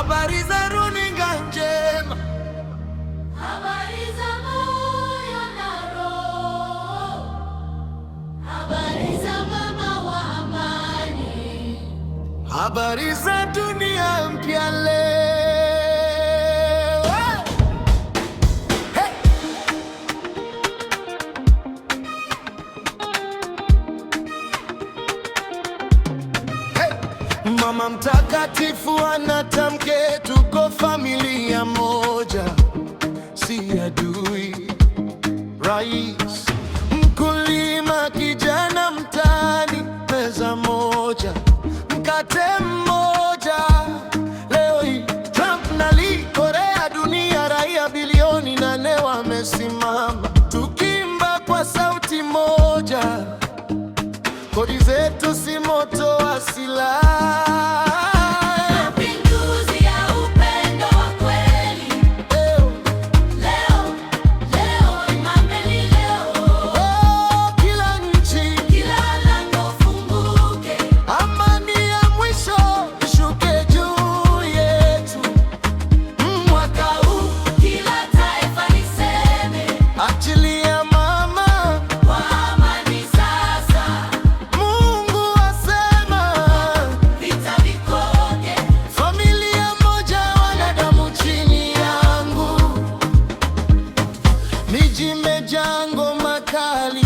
habari za runinga njema, habari za moyo na roho, habari za mama wa amani, habari za dunia mpya leo. Hey! Hey! Mama Mtakatifu anatamke, tuko familia moja, si adui. Rais, mkulima, kijana mtaani, meza moja, mkate mmoja. Leo hii Trump na Lee, Korea, dunia, raia bilioni 8 wamesimama, tukiimba kwa sauti moja, kodi zetu si moto wa silaha. mapinduzi ya upendo wa kweli. Leo Imambeni leo, Oh, kila nchi, kila lango funguke, amani ya mwisho ishuke juu yetu. mwaka huu kila taifa liseme Achilia mama, kwa amani sasa, Mungu asema, vita vikoke, familia moja, wanadamu chini yangu. Miji imejaa ngoma kali,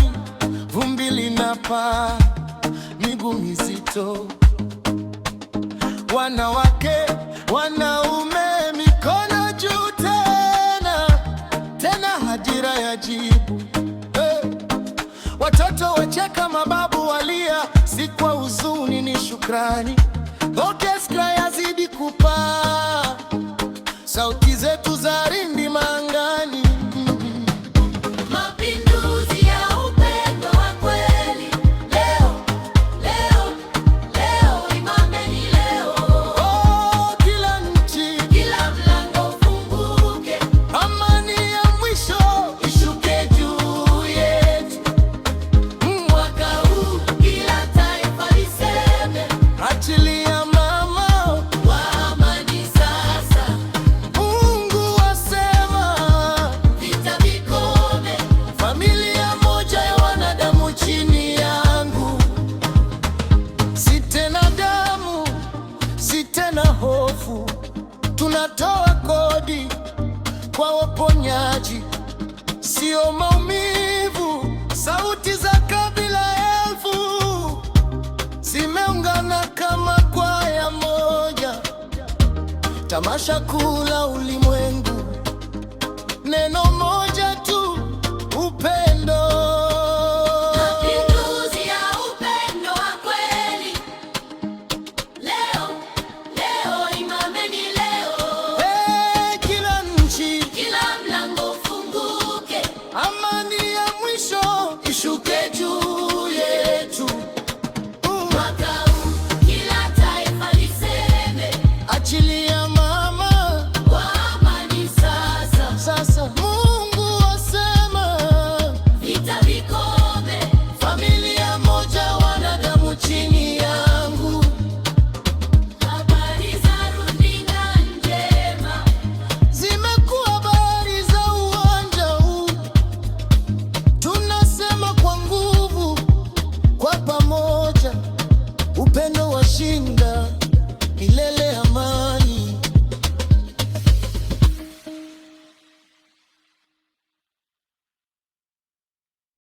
vumbi linapaa, miguu mizito, wanawake, wanaume, mikono juu tena tena, hadira ya jibu. Hey! Watoto wacheka, mababu walia, si kwa huzuni, ni shukrani. Orkestra yazidi kupaa, sauti zetu za rindi mangani. mapinduzi ya upendo wa kweli. Leo Imambeni leo, Oh, kila nchi, kila mlango funguke, amani ya mwisho ishuke juu yetu. mwaka huu kila taifa liseme Achilia mama, kwa amani sasa, Mungu asema, vita vikome, familia moja ya wanadamu chini yangu. Si tena damu, si tena hofu, tunatoa kodi kwa waponyaji, sio maumivu. Sauti za kabila elfu zimeungana kama kwaya moja, tamasha kuu la ulimwengu, neno moja.